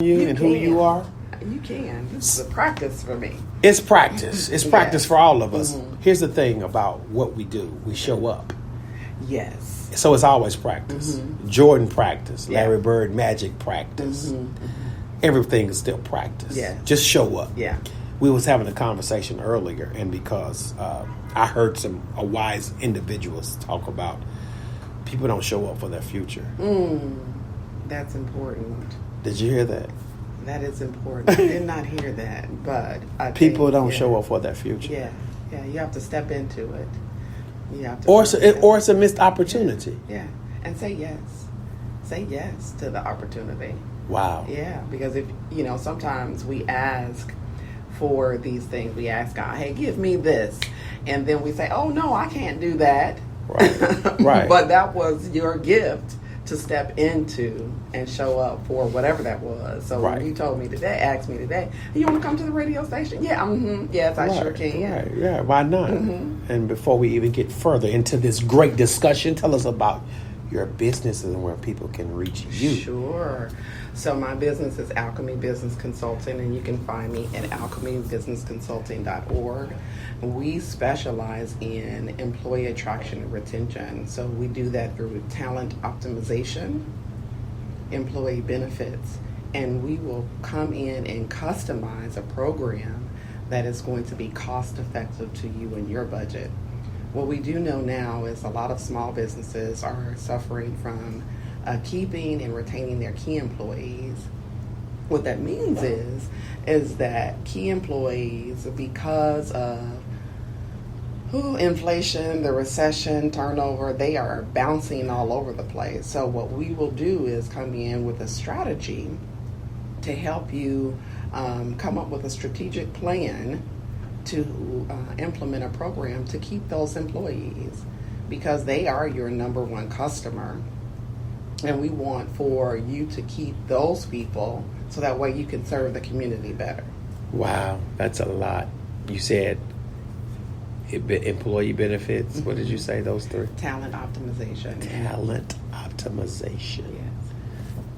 you and who you are? You can. This is a practice for me. It's practice. It's practice for all of us. Mm-hmm. Here's the thing about what we do. We show up. Yes. So it's always practice. Jordan practice. Larry Bird magic practice. Everything is still practice. Yeah. Just show up. Yeah. We was having a conversation earlier, and because I heard some wise individuals talk about people don't show up for their future. That's important. Did you hear that? That is important. I did not hear that, but people don't show up for their future. Yeah. You have to step into it. You have to. Or it's a missed opportunity. Yeah, and say yes. Say yes to the opportunity. Wow. Yeah, because if sometimes we ask for these things. We ask God, "Hey, give me this," and then we say, "Oh no, I can't do that." Right. But that was your gift to step into and show up for whatever that was. So when you told me today, asked me today, "You want to come to the radio station?" Yeah, yes, I sure can. Yeah, yeah, why not? And before we even get further into this great discussion, tell us about your business and where people can reach you. Sure. So my business is Alchemy Business Consulting, and you can find me at alchemybusinessconsulting.org. We specialize in employee attraction and retention. So we do that through talent optimization, employee benefits, and we will come in and customize a program that is going to be cost effective to you and your budget. What we do know now is a lot of small businesses are suffering from keeping and retaining their key employees. What that means is that key employees, because of inflation, the recession, turnover, they are bouncing all over the place. So what we will do is come in with a strategy to help you come up with a strategic plan to implement a program to keep those employees, because they are your number one customer, and we want for you to keep those people so that way you can serve the community better. Wow, that's a lot. You said employee benefits. What did you say, those three? Talent optimization. Talent optimization. Yes.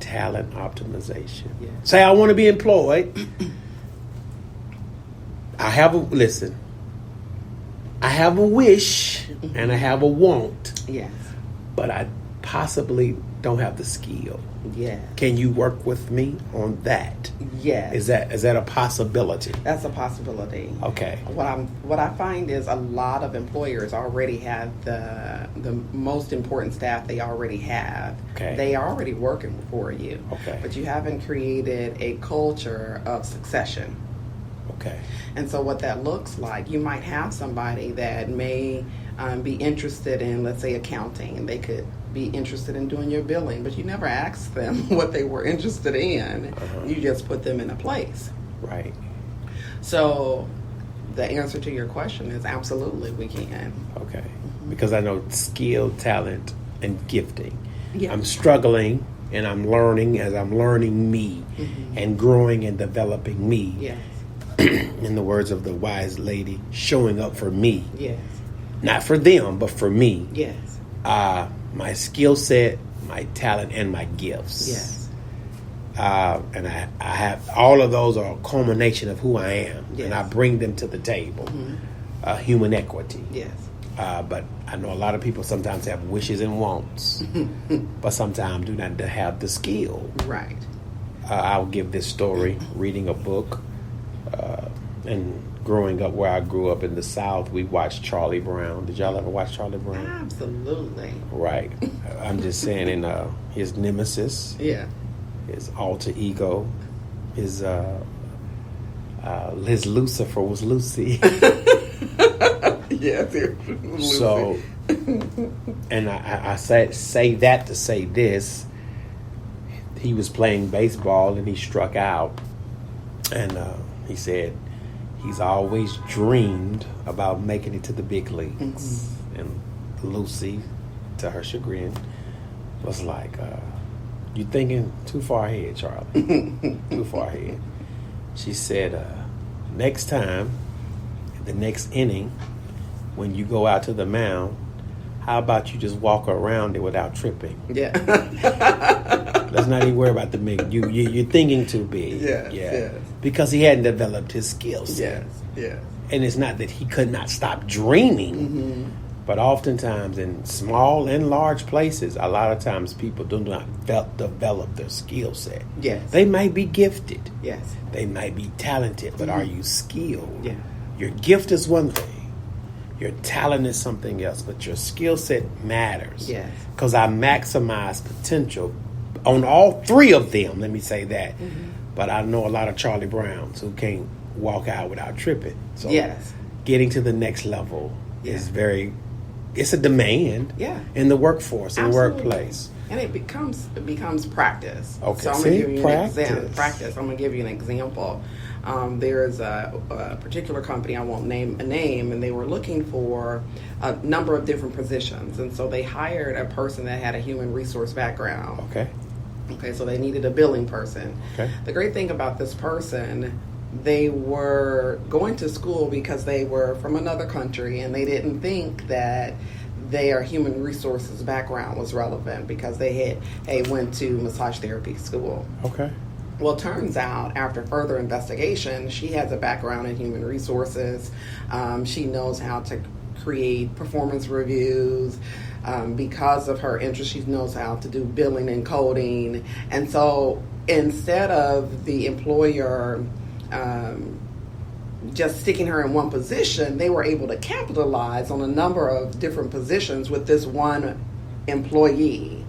Talent optimization. Yes. Say I want to be employed. I have a wish and I have a want. Yes. But I possibly don't have the skill. Yeah. Can you work with me on that? Yes. Is that a possibility? That's a possibility. Okay. What I find is a lot of employers already have the most important staff they already have. Okay. They are already working for you. Okay. But you haven't created a culture of succession. Okay. And so what that looks like, you might have somebody that may be interested in, let's say, accounting, and they could be interested in doing your billing, but you never asked them what they were interested in. You just put them in a place. Right. So the answer to your question is absolutely we can. Okay. Because I know skill, talent, and gifting. Yeah. I'm struggling and I'm learning as I'm learning me and growing and developing me. Yes. In the words of the wise lady, showing up for me. Yes. Not for them, but for me. Yes. My skill set, my talent, and my gifts. Yes. And I have all of those are a culmination of who I am. Yes. And I bring them to the table. Human equity. Yes. But I know a lot of people sometimes have wishes and wants, but sometimes do not have the skill. Right. I'll give this story, reading a book, and growing up where I grew up in the South, we watched Charlie Brown. Did y'all ever watch Charlie Brown? Absolutely. Right. I'm just saying, in his nemesis, his alter ego, his Lucifer was Lucy. Yes. So, and I say that to say this. He was playing baseball and he struck out, and he said he's always dreamed about making it to the big leagues. And Lucy, to her chagrin, was like, "You thinking too far ahead, Charlie. Too far ahead." She said, "Next time, the next inning, when you go out to the mound, how about you just walk around it without tripping?" Yeah. Let's not even worry about the big. You're thinking too big. Yes. Because he hadn't developed his skill set. Yes. And it's not that he could not stop dreaming, but oftentimes in small and large places, a lot of times people do not develop their skill set. Yes. They might be gifted. Yes. They might be talented, but are you skilled? Yeah. Your gift is one thing. Your talent is something else, but your skill set matters. Yes. Because I maximize potential on all three of them, let me say that. But I know a lot of Charlie Browns who can't walk out without tripping. So getting to the next level is it's a demand in the workforce, in the workplace. And it becomes practice. Okay, so I'm going to give you an example. Practice. I'm going to give you an example. There's a particular company, I won't name a name, and they were looking for a number of different positions. And so they hired a person that had a human resource background. Okay, so they needed a billing person. The great thing about this person, they were going to school because they were from another country, and they didn't think that their human resources background was relevant because they went to massage therapy school. Well, turns out after further investigation, she has a background in human resources. She knows how to create performance reviews. Because of her interest, she knows how to do billing and coding. And so instead of the employer just sticking her in one position, they were able to capitalize on a number of different positions with this one employee.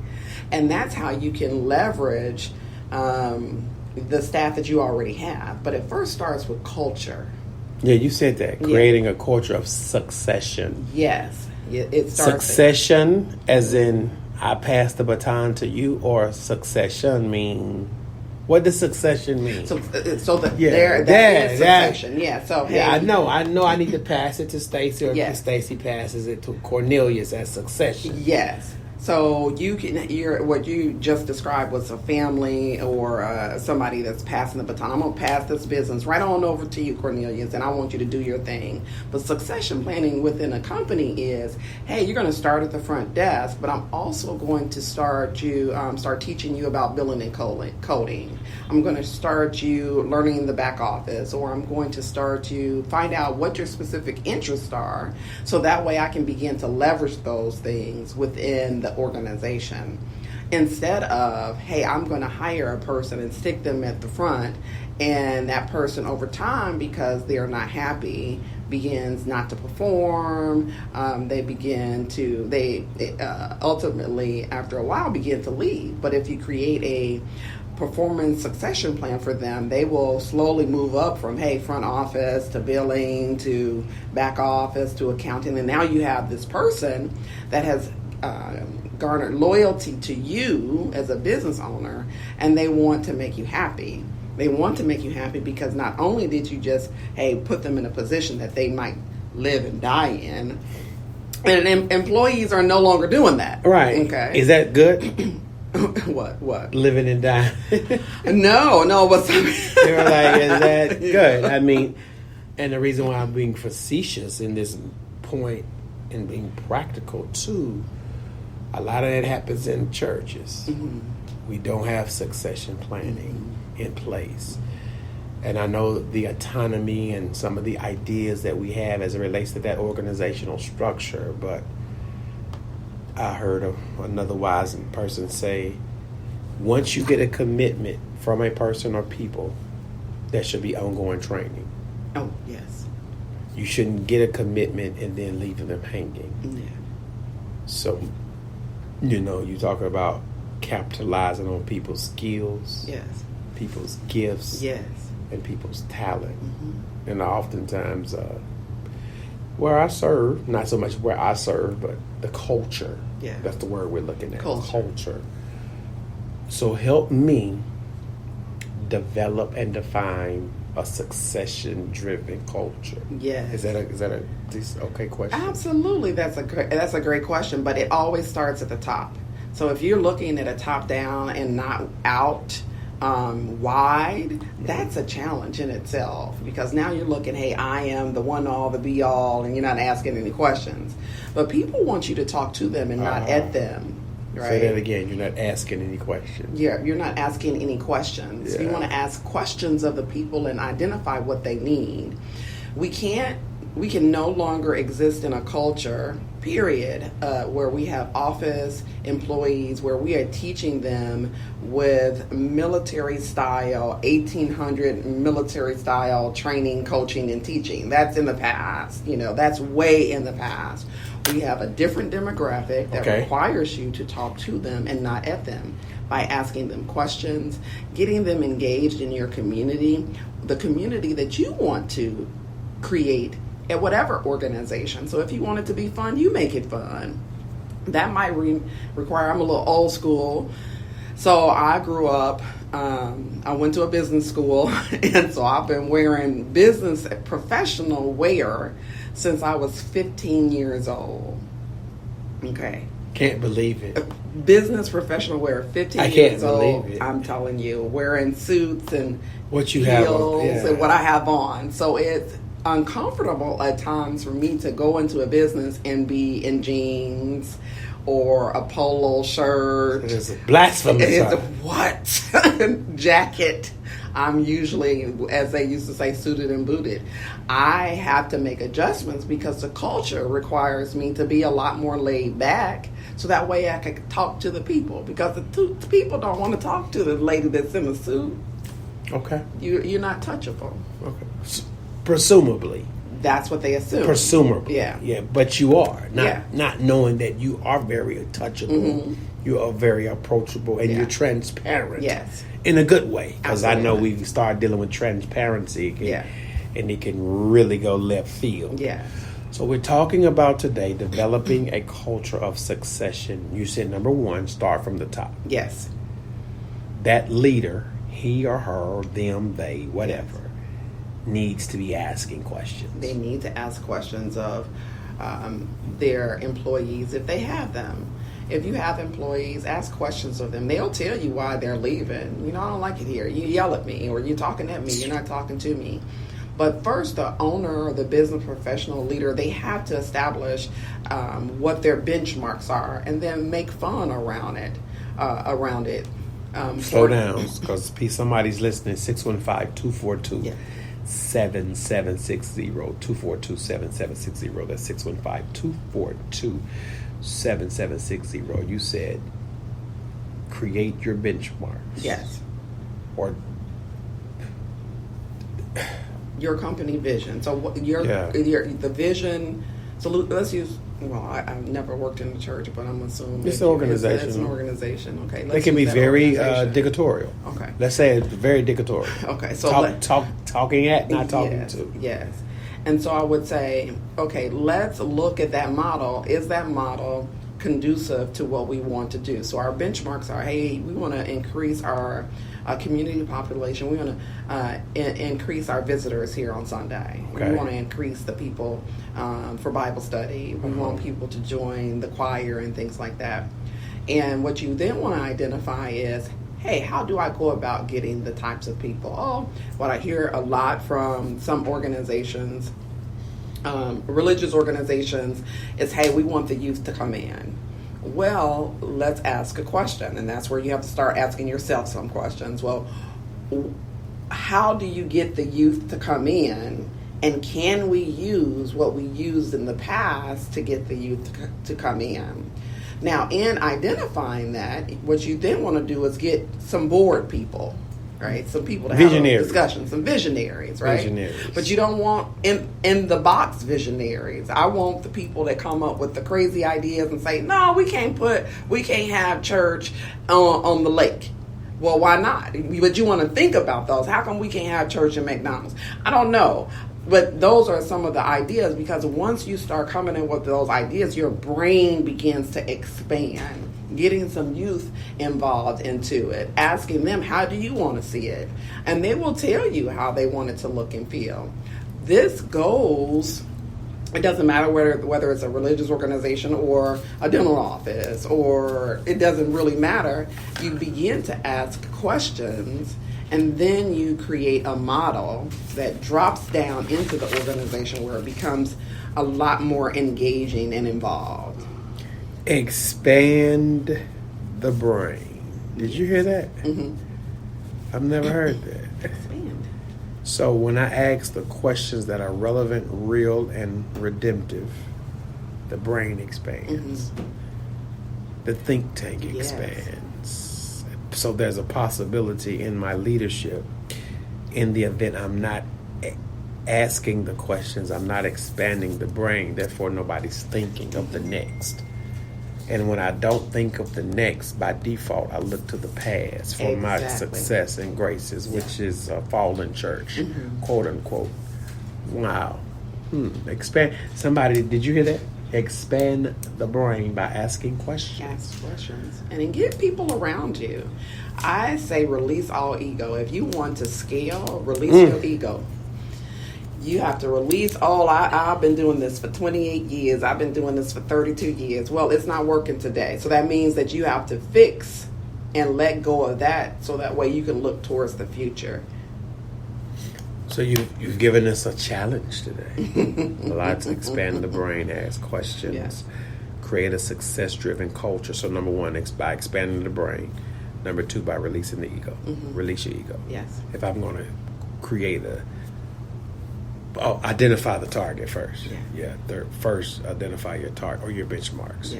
And that's how you can leverage the staff that you already have. But it first starts with culture. Yeah, you said that. Creating a culture of succession. Yes. It starts succession as in I pass the baton to you, or succession mean... What does succession mean? So that is succession. So I know. I need to pass it to Stacy, or Stacy passes it to Cornelius as succession. Yes. So what you just described was a family or somebody that's passing the baton. I'm going to pass this business right on over to you, Cornelius, and I want you to do your thing. But succession planning within a company is, hey, you're going to start at the front desk, but I'm also going to start teaching you about billing and coding. I'm going to start you learning the back office, or I'm going to start you find out what your specific interests are, so that way I can begin to leverage those things within the organization, instead of, hey, I'm going to hire a person and stick them at the front, and that person over time, because they're not happy, begins not to perform. They ultimately after a while begin to leave. But if you create a performance succession plan for them, they will slowly move up from, hey, front office to billing to back office to accounting, and now you have this person that has garnered loyalty to you as a business owner, and they want to make you happy. They want to make you happy because not only did you just, put them in a position that they might live and die in, and employees are no longer doing that. Right. Okay. Is that good? What? Living and dying. No. What's they were like, is that good? I mean, and the reason why I'm being facetious in this point and being practical too, a lot of that happens in churches. We don't have succession planning in place. And I know the autonomy and some of the ideas that we have as it relates to that organizational structure, but I heard another wise person say, once you get a commitment from a person or people, there should be ongoing training. Oh, yes. You shouldn't get a commitment and then leave them hanging. Yeah. So, you talk about capitalizing on people's skills, people's gifts, and people's talent. And oftentimes, where I serve, not so much where I serve, but the culture. Yeah. That's the word we're looking at. Culture. So help me develop and define a succession-driven culture. Yes. Is that a okay question? Absolutely, that's a great question. But it always starts at the top. So if you're looking at a top down and not out wide, that's a challenge in itself, because now you're looking, hey, I am the one all, the be all, and you're not asking any questions. But people want you to talk to them and not at them. Right? Say that again. You're not asking any questions. Yeah, you're not asking any questions. You want to ask questions of the people and identify what they need. We can no longer exist in a culture, period, where we have office employees, where we are teaching them with military style, 1800 military style training, coaching, and teaching. That's in the past. That's way in the past. We have a different demographic that requires you to talk to them and not at them, by asking them questions, getting them engaged in your community, the community that you want to create at whatever organization. So if you want it to be fun, you make it fun. That might require, I'm a little old school, so I grew up, I went to a business school, and so I've been wearing business professional wear since I was 15 years old. Okay. Can't believe it. Business professional wear, 15 I can't years old. believe it. I'm telling you, wearing suits and what you have on, and what I have on. So it's uncomfortable at times for me to go into a business and be in jeans or a polo shirt. It's a blasphemous. It's a what? Jacket. I'm usually, as they used to say, suited and booted. I have to make adjustments because the culture requires me to be a lot more laid back, so that way I can talk to the people, because the people don't want to talk to the lady that's in a suit. Okay. You're not touchable. Okay. Presumably. That's what they assume. Presumably. Yeah. Yeah, but you are. Not knowing that you are very touchable. Mm-hmm. You are very approachable, and you're transparent. Yes. In a good way. Because I know we start dealing with transparency. And it can really go left field. Yeah. So we're talking about today developing a culture of succession. You said number one, start from the top. Yes. That leader, he or her, them, they, whatever, needs to be asking questions. They need to ask questions of their employees if they have them. If you have employees, ask questions of them. They'll tell you why they're leaving. I don't like it here. You yell at me, or you're talking at me. You're not talking to me. But first, the owner or the business professional leader, they have to establish what their benchmarks are, and then make fun around it. Slow down, because somebody's listening. 615-242. 7760 242-7760. That's 615-242-7760. You said create your benchmarks. Yes. Or your company vision. So what the vision. So let's use. Well, I've never worked in the church, but I'm assuming it's an organization. It's an organization. Okay. They can be very dictatorial. Okay. Let's say it's very dictatorial. Okay. So talking at, not talking to. Yes. And so I would say, okay, let's look at that model. Is that model conducive to what we want to do? So our benchmarks are, hey, we want to increase our community population. We want to increase our visitors here on Sunday. Okay. We want to increase the people for Bible study. We want people to join the choir and things like that. And what you then want to identify is, hey, how do I go about getting the types of people? Oh, what I hear a lot from some organizations, religious organizations, is, hey, we want the youth to come in. Well, let's ask a question, and that's where you have to start asking yourself some questions. Well, how do you get the youth to come in, and can we use what we used in the past to get the youth to come in? Now, in identifying that, what you then want to do is get some board people, right? Some people to have a discussion, some visionaries, right? Visionaries. But you don't want in the box visionaries. I want the people that come up with the crazy ideas and say, no, we can't have church on the lake. Well, why not? But you want to think about those. How come we can't have church in McDonald's? I don't know. But those are some of the ideas, because once you start coming in with those ideas, your brain begins to expand. Getting some youth involved into it, asking them, how do you want to see it? And they will tell you how they want it to look and feel. This goes, it doesn't matter whether it's a religious organization or a dental office, or it doesn't really matter. You begin to ask questions, and then you create a model that drops down into the organization where it becomes a lot more engaging and involved. Expand the brain. Did you hear that? Mm-hmm. I've never heard that. Expand. So when I ask the questions that are relevant, real, and redemptive, the brain expands. Mm-hmm. The think tank expands. So there's a possibility in my leadership, in the event I'm not asking the questions, I'm not expanding the brain, therefore nobody's thinking of the next. And when I don't think of the next, by default, I look to the past for my success and graces, which is a fallen church, quote unquote. Wow. Expand. Somebody, did you hear that? Expand the brain by asking questions. Ask questions. And then get people around you. I say release all ego. If you want to scale, release your ego. You have to release all, I've been doing this for 28 years. I've been doing this for 32 years. Well, it's not working today. So that means that you have to fix and let go of that so that way you can look towards the future. So you've given us a challenge today. A lot to expand the brain, ask questions, create a success-driven culture. So number one, by expanding the brain. Number two, by releasing the ego. Release your ego. Yes. If I'm going to create identify the target first. First, identify your target or your benchmarks.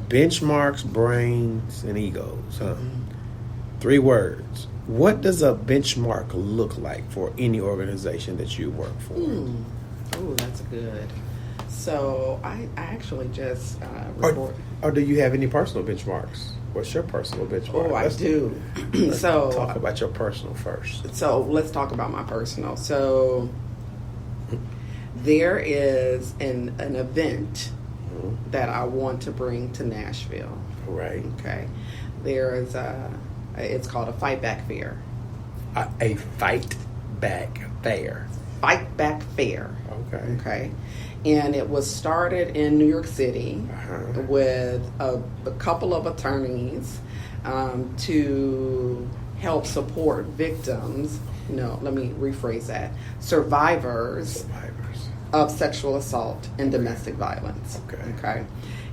Benchmarks, brains, and egos. 3 words. What does a benchmark look like for any organization that you work for? Oh, that's good. So I actually just report. Or do you have any personal benchmarks? What's your personal benchmark? Oh, I do. So talk about your personal first. So let's talk about my personal. So there is an event that I want to bring to Nashville. Right. Okay. There is it's called a Fight Back Fair. A Fight Back Fair. Fight Back Fair. Okay. Okay. And it was started in New York City with a couple of attorneys to help support victims. No, let me rephrase that. Survivors of sexual assault and domestic violence. Okay.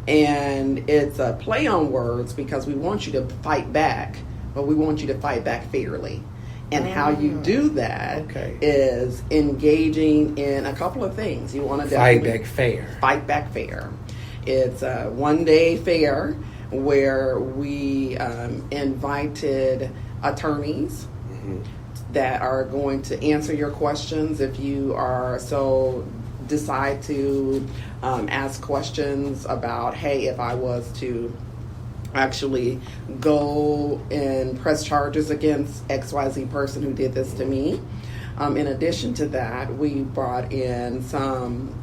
And it's a play on words because we want you to fight back, but we want you to fight back fairly. And how you do that is engaging in a couple of things. You want to Fight Back Fair. Fight Back Fair. It's a one-day fair where we invited attorneys that are going to answer your questions if you are decide to ask questions about, hey, if I was to actually go and press charges against XYZ person who did this to me. In addition to that, we brought in some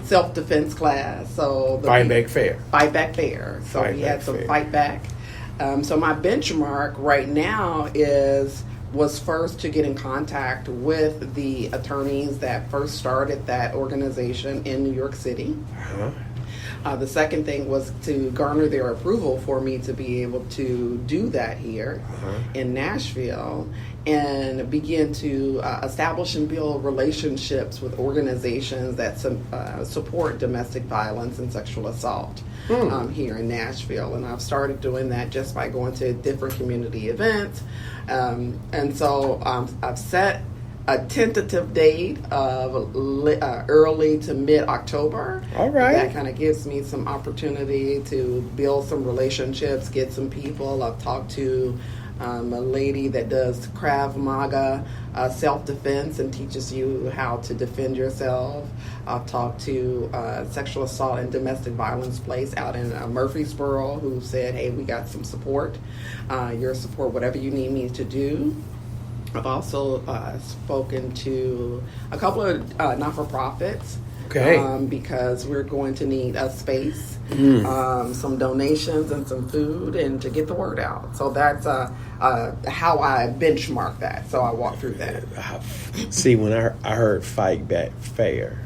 self-defense class. So Fight Back Fair. Fight Back Fair. So we had some Fight Back. So my benchmark right now was first to get in contact with the attorneys that first started that organization in New York City. The second thing was to garner their approval for me to be able to do that here in Nashville and begin to establish and build relationships with organizations that support domestic violence and sexual assault here in Nashville. And I've started doing that just by going to different community events. And so I've set a tentative date of early to mid-October. All right. That kind of gives me some opportunity to build some relationships, get some people. I've talked to a lady that does Krav Maga self-defense and teaches you how to defend yourself. I've talked to sexual assault and domestic violence place out in Murfreesboro who said, hey, we got some support. Your support, whatever you need me to do. I've also spoken to a couple of not-for-profits because we're going to need a space, some donations and some food, and to get the word out. So that's how I benchmark that. So I walk through that. See, when I heard Fight Back Fair,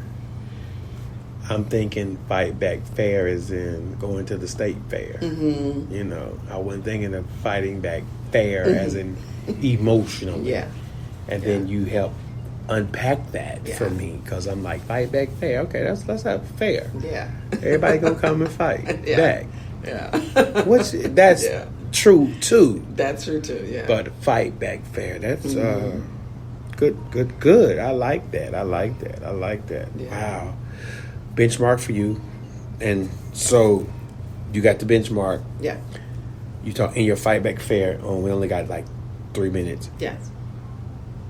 I'm thinking Fight Back Fair is in going to the state fair. You know, I wasn't thinking of fighting back fair as in emotionally. And then you help unpack that for me because I'm like, Fight Back Fair. Okay, let's have fair. Everybody gonna come and fight back. Yeah. Which that's Yeah. true too. That's true too. Yeah. But fight back fair. That's good. I like that. Yeah. Wow. Benchmark for you, and so you got the benchmark. Yeah. You talk in your fight back fair. We only got like 3 minutes. Yes.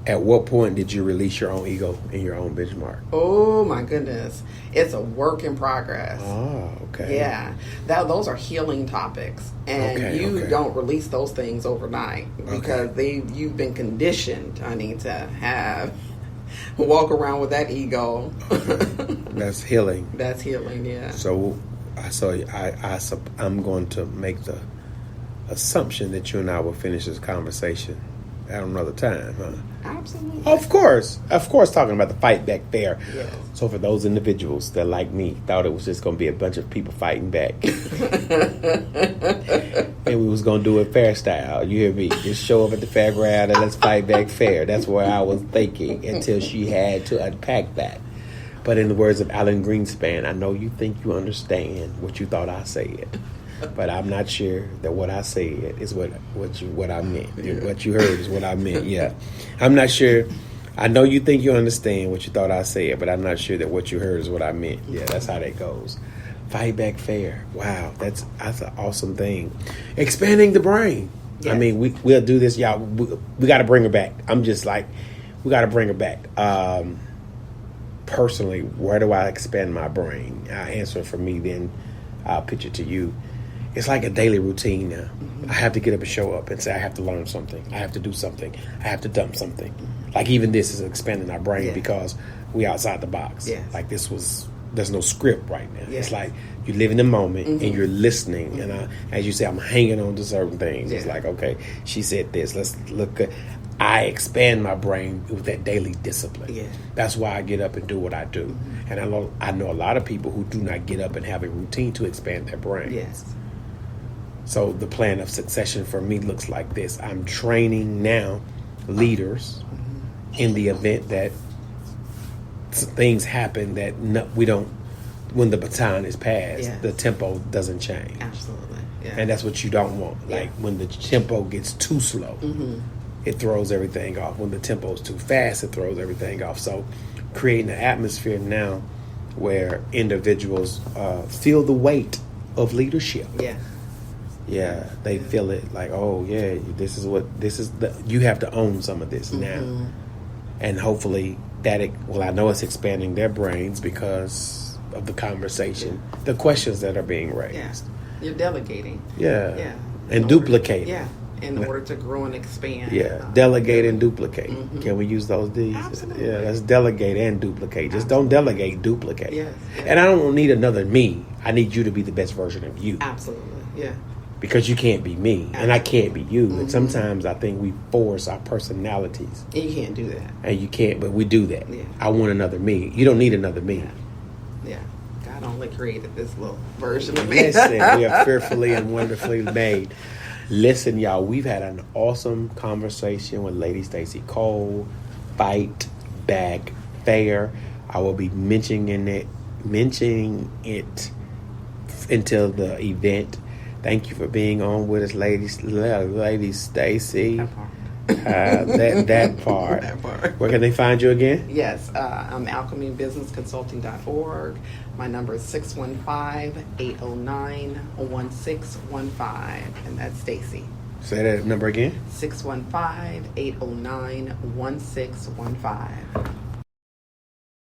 At what point did you release your own ego in your own benchmark? Oh my goodness, it's a work in progress. Oh, okay. Yeah, those are healing topics, and you don't release those things overnight because you've been conditioned, honey, to walk around with that ego. That's healing. That's healing. Yeah. So I'm going to make the assumption that you and I will finish this conversation at another time, huh? Absolutely. Of course, talking about the fight back fair. Yes. So for those individuals that, like me, thought it was just going to be a bunch of people fighting back, and we was going to do it fair style, you hear me? Just show up at the fairground and let's fight back fair. That's where I was thinking until she had to unpack that. But in the words of Alan Greenspan, I know you think you understand what you thought I said, but I'm not sure that what I said is what I meant. Yeah. What you heard is what I meant. Yeah, I'm not sure. I know you think you understand what you thought I said, but I'm not sure that what you heard is what I meant. Yeah, that's how that goes. Fight back fair. Wow, that's an awesome thing. Expanding the brain. Yes. I mean, we'll do this, y'all. We got to bring her back. I'm just like, we got to bring her back. Personally, where do I expand my brain? I'll answer for me, then I'll pitch it to you. It's like a daily routine now. Mm-hmm. I have to get up and show up and say I have to learn something. I have to do something. I have to dump something. Mm-hmm. Like even this is expanding our brain because we outside the box. Yes. Like there's no script right now. Yes. It's like you live in the moment and you're listening. Mm-hmm. And as you say, I'm hanging on to certain things. Yeah. It's like, okay, she said this. Let's look at. I expand my brain with that daily discipline. Yeah. That's why I get up and do what I do. Mm-hmm. And I know a lot of people who do not get up and have a routine to expand their brain. Yes. So the plan of succession for me looks like this. I'm training now leaders in the event that things happen that we don't, when the baton is passed, the tempo doesn't change. Absolutely. Yeah. And that's what you don't want. Like when the tempo gets too slow, it throws everything off. When the tempo is too fast, it throws everything off. So creating an atmosphere now where individuals feel the weight of leadership. Yeah. Yeah, they feel it like, oh yeah, you have to own some of this now. And hopefully I know it's expanding their brains because of the conversation, the questions that are being raised. Yeah. You're delegating. Yeah. Yeah. And duplicating. Yeah. In order to grow and expand. Yeah. Delegate and duplicate. Can we use those D's? Absolutely. Yeah, let's delegate and duplicate. Just don't delegate, duplicate. Yes. And I don't need another me. I need you to be the best version of you. Absolutely. Yeah. Because you can't be me, and I can't be you. And sometimes I think we force our personalities. And you can't do that. And you can't, but we do that. Yeah. I want another me. You don't need another me. Yeah. God only created this little version of me. Listen, we are fearfully and wonderfully made. Listen, y'all, we've had an awesome conversation with Lady Stacy Cole. Fight Back Fair. I will be mentioning it until the event. Thank you for being on with us, Lady Stacy. That part. Where can they find you again? Yes, I'm alchemybusinessconsulting.org. My number is 615-809-1615, and that's Stacy. Say that number again. 615-809-1615.